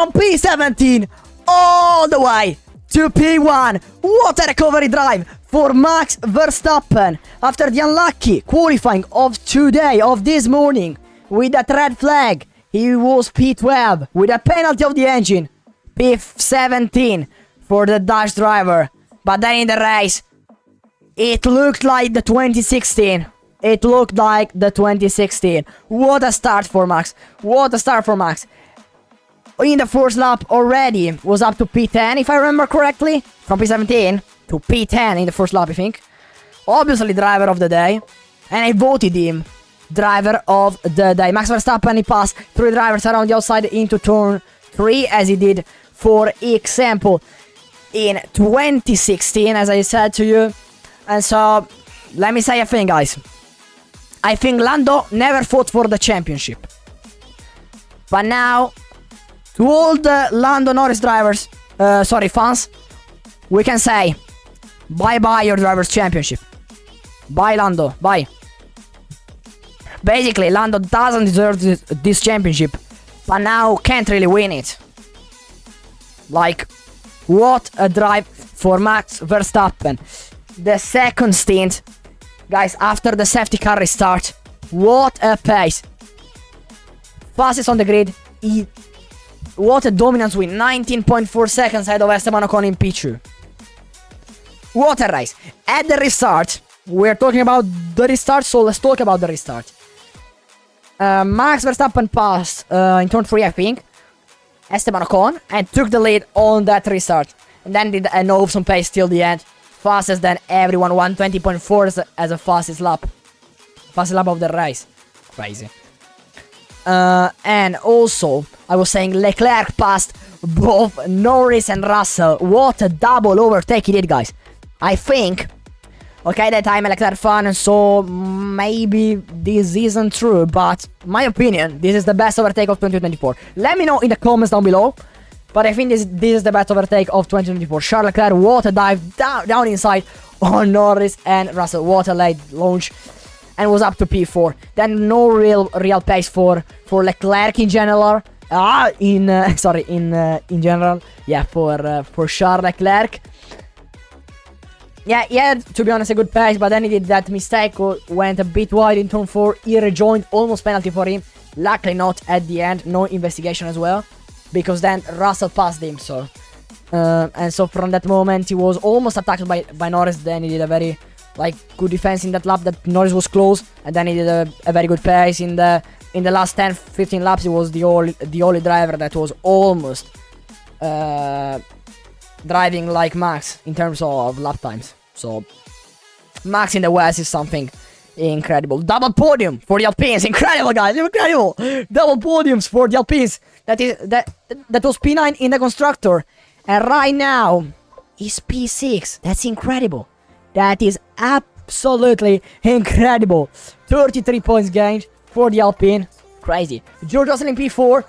from P17 all the way to P1. What a recovery drive for Max Verstappen after the unlucky qualifying of today, of this morning, with that red flag. He was P12 with a penalty of the engine. P17 for the Dutch driver. But then in the race, it looked like the 2016. It looked like the 2016. What a start for Max. What a start for Max. In the first lap already was up to P10, if I remember correctly. From P17 to P10 in the first lap, I think. Obviously driver of the day. And I voted him driver of the day. Max Verstappen, he passed 3 drivers around the outside into turn 3, as he did, for example, in 2016, as I said to you. And so, let me say a thing, guys. I think Lando never fought for the championship. But now, to all the Lando Norris drivers, fans, we can say, bye-bye your driver's championship. Bye, Lando, bye. Basically, Lando doesn't deserve this championship, but now can't really win it. Like, what a drive for Max Verstappen. The second stint, guys, after the safety car restart, what a pace. Fastest on the grid, what a dominance win, 19.4 seconds ahead of Esteban Ocon in P2. What a race. At the restart, we're talking about the restart, so let's talk about the restart. Max Verstappen passed in turn 3, I think, Esteban Ocon, and took the lead on that restart. And then did an awesome pace till the end. Fastest than everyone, 120.4 as a fastest lap. Fastest lap of the race. Crazy. And also, I was saying Leclerc passed both Norris and Russell. What a double overtake he did, guys. I think, okay, that I'm a Leclerc fan, so maybe this isn't true, but my opinion, this is the best overtake of 2024. Let me know in the comments down below. But I think this is the best overtake of 2024. Charles Leclerc, what a dive down inside on Norris and Russell. What a late launch. And was up to P4. Then no real pace for Leclerc in general. In general. Yeah, for Charles Leclerc. Yeah, to be honest, a good pace, but then he did that mistake, went a bit wide in turn 4. He rejoined, almost penalty for him. Luckily not at the end, no investigation as well. Because then Russell passed him, so and so from that moment he was almost attacked by Norris. Then he did a very good defense in that lap that Norris was close, and then he did a very good pace in the last 10-15 laps. He was the only driver that was almost driving like Max in terms of lap times. So Max in the West is something incredible. Double podium for the Alpines. Incredible, guys. Incredible. Double podiums for the Alpines. That was P9 in the constructor. And right now is P6. That's incredible. That is absolutely incredible. 33 points gained for the Alpine. Crazy. George Russell in P4.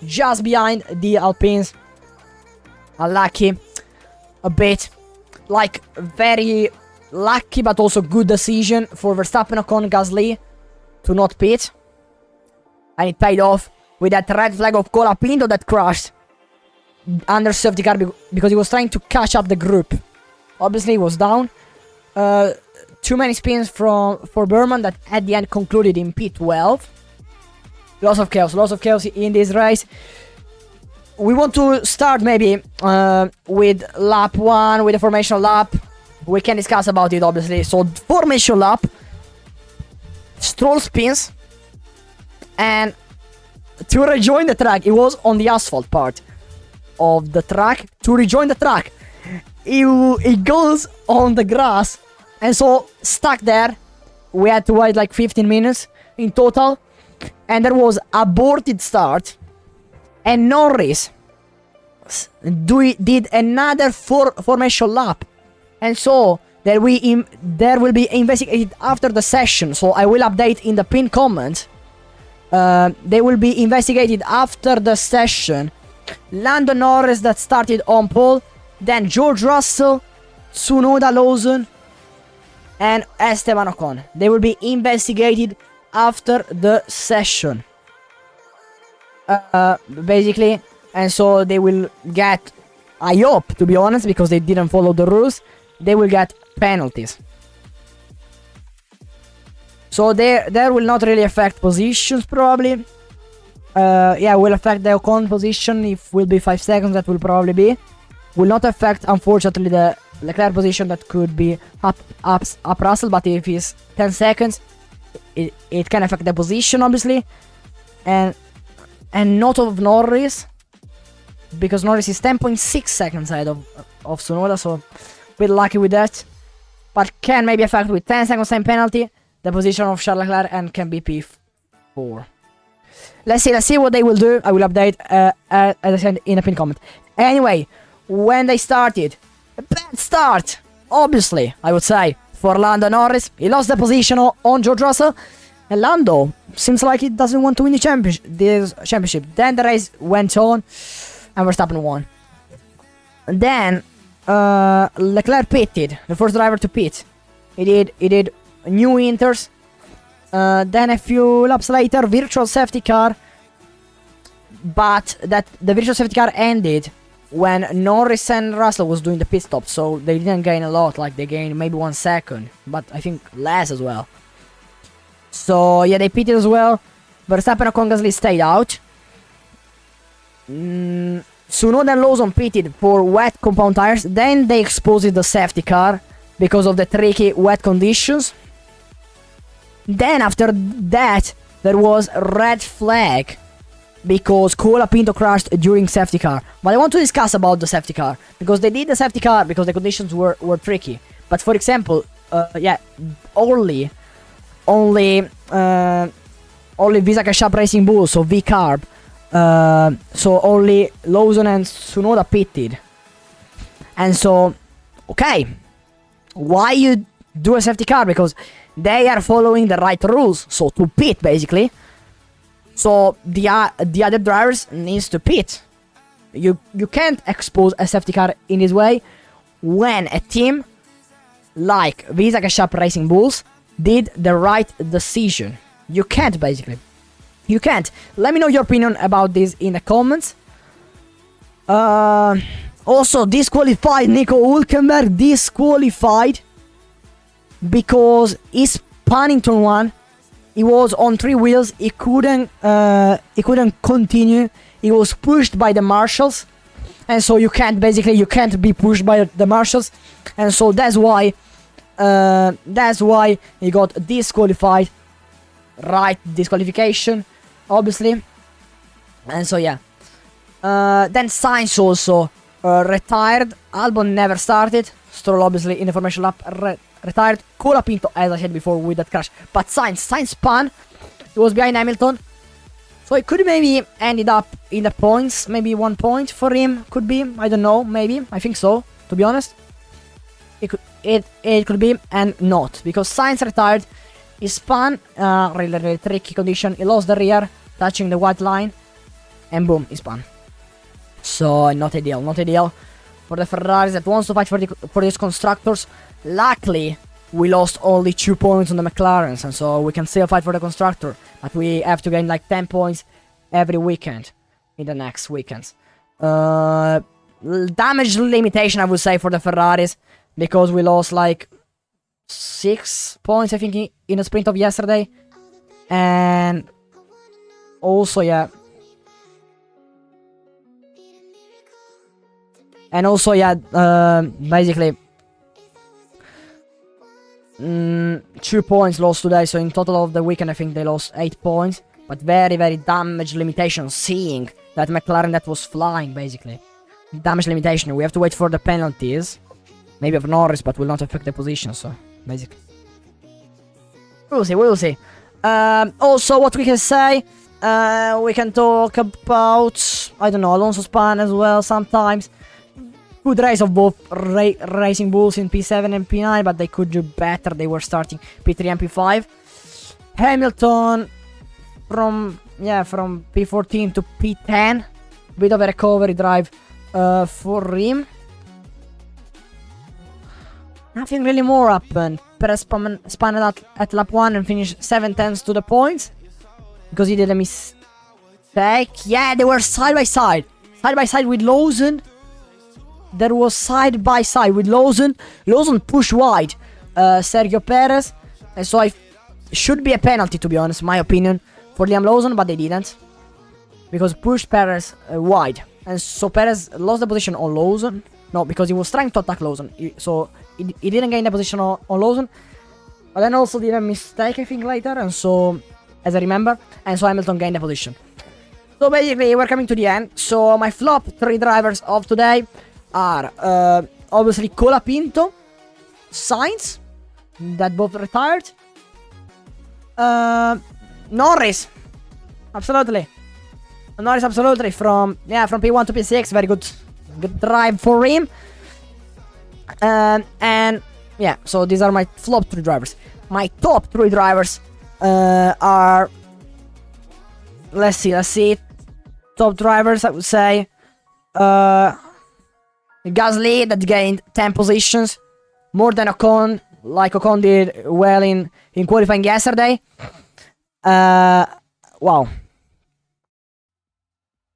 Just behind the Alpines. Unlucky. A bit. Very lucky, but also good decision for Verstappen, Ocon, Gasly to not pit. And it paid off with that red flag of Colapinto that crashed under safety car because he was trying to catch up the group. Obviously, he was down. Too many spins for Berman that at the end concluded in P12. Lots of chaos in this race. We want to start maybe with lap 1, with the formation lap. We can discuss about it, obviously. So, formation lap. Stroll spins. And to rejoin the track, it was on the asphalt part of the track. To rejoin the track, it goes on the grass. And so, stuck there. We had to wait 15 minutes in total. And there was aborted start. And Norris did another formation lap. And so, there will be investigated after the session. So, I will update in the pinned comment. They will be investigated after the session. Lando Norris that started on pole. Then George Russell, Tsunoda Lawson, and Esteban Ocon. They will be investigated after the session. Basically, and so they will get, I hope, to be honest, because they didn't follow the rules, they will get penalties. So there will not really affect positions, probably. Yeah, will affect the Ocon position. If will be 5 seconds, that will probably be. Will not affect, unfortunately, the Leclerc position. That could be up Russell, but if it's 10 seconds, it can affect the position, obviously. And not of Norris, because Norris is 10.6 seconds ahead of Tsunoda, so a bit lucky with that. But can maybe affect with 10 seconds time penalty the position of Charles Leclerc and can be P4. Let's see what they will do. I will update as I said in a pin comment. Anyway, when they started, a bad start, obviously, I would say, for Lando Norris. He lost the position on George Russell, and Lando seems like he doesn't want to win the championship. Then the race went on, and Verstappen won. And then Leclerc pitted, the first driver to pit. He did new inters. Then a few laps later, virtual safety car. But the virtual safety car ended when Norris and Russell was doing the pit stop, so they didn't gain a lot. Like, they gained maybe 1 second, but I think less as well. So yeah, they pitted as well. Verstappen and Ocon Gasly stayed out. Tsunoda and Lawson pitted for wet compound tires. Then they exposed the safety car because of the tricky wet conditions. Then after that, there was a red flag because Colapinto crashed during safety car. But I want to discuss about the safety car, because they did the safety car because the conditions were tricky. But for example, yeah, only Visa Cash App Racing Bull, so V-Carb, so only Lawson and Tsunoda pitted. And so, okay, why you do a safety car? Because they are following the right rules, so to pit basically. So the other drivers needs to pit. You can't expose a safety car in this way when a team like Visa Cash App Racing Bulls did the right decision. You can't, basically. You can't. Let me know your opinion about this in the comments. Also, disqualified Nico Hülkenberg. Disqualified because he spun in turn 1. He was on 3 wheels. He couldn't continue. He was pushed by the marshals, and so you can't be pushed by the marshals, and so that's why he got disqualified. Right, disqualification, obviously. And so yeah. Then Sainz also retired. Albon never started. Stroll obviously in the formation lap retired. Colapinto, as I said before, with that crash. But Sainz spun. He was behind Hamilton. So it could maybe ended up in the points. Maybe 1 point for him. Could be. I don't know. Maybe. I think so, to be honest. It could be and not. Because Sainz retired. He spun. Really tricky condition. He lost the rear. Touching the white line. And boom. He spun. So not ideal. Not ideal for the Ferraris that wants to fight for these constructors. Luckily, we lost only 2 points on the McLarens, and so we can still fight for the constructor. But we have to gain like 10 points every weekend in the next weekends. Damage limitation, I would say, for the Ferraris, because we lost like 6 points, I think, in the sprint of yesterday. And also, yeah. And also, yeah, basically 2 points lost today, so in total of the weekend I think they lost 8 points. But very, very damage limitation, seeing that McLaren that was flying, basically. Damage limitation, we have to wait for the penalties. Maybe of Norris, but will not affect the position, so basically. We'll see. Also, what we can say, we can talk about, I don't know, Alonso spun as well sometimes. Good race of both Racing Bulls in P7 and P9, but they could do better. They were starting P3 and P5. Hamilton from P14 to P10. Bit of a recovery drive for him. Nothing really more happened. Perez spun at lap 1 and finished 7/10 to the points because he did a mistake. Yeah, they were side by side. side by side with Lawson. There was side by side with Lawson. Lawson pushed wide Sergio Perez. And so I should be a penalty, to be honest, my opinion, for Liam Lawson, but they didn't. Because pushed Perez wide. And so Perez lost the position on Lawson. No, because he was trying to attack Lawson. So he didn't gain the position on Lawson. But then also did a mistake, I think, later. And so, as I remember. And so Hamilton gained the position. So basically, we're coming to the end. So my flop 3 drivers of today are obviously Colapinto, Sainz, that both retired. Norris, absolutely. Norris, absolutely, from P1 to P6, very good drive for him. And yeah, so these are my flop 3 drivers. My top 3 drivers are, let's see, top drivers, I would say, Gasly, that gained 10 positions, more than Ocon, like Ocon did well in qualifying yesterday. Wow.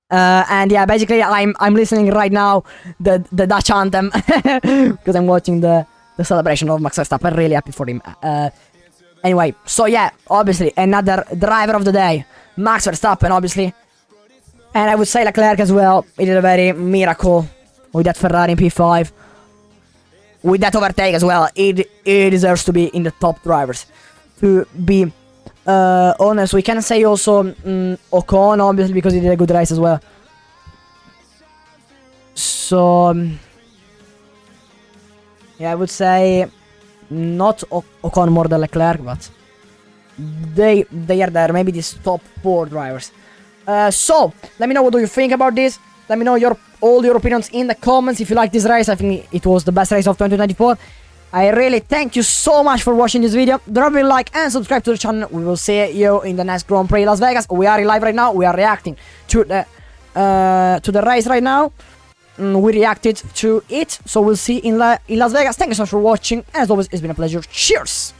And yeah, basically I'm listening right now the Dutch anthem because I'm watching the celebration of Max Verstappen. Really happy for him. Anyway, so yeah, obviously another driver of the day, Max Verstappen, obviously, and I would say Leclerc as well. He did a very miracle with that Ferrari in P5, with that overtake as well. He deserves to be in the top drivers. To be honest, we can say also Ocon, obviously, because he did a good race as well. So yeah, I would say not Ocon more than Leclerc, but they are there. Maybe these top 4 drivers. So let me know what do you think about this. Let me know all your opinions in the comments. If you like this race, I think it was the best race of 2024. I really thank you so much for watching this video. Drop a like and subscribe to the channel. We will see you in the next Grand Prix Las Vegas. We are live right now. We are reacting to the race right now. We reacted to it, so we'll see in Las Vegas. Thank you so much for watching. As always, it's been a pleasure. Cheers!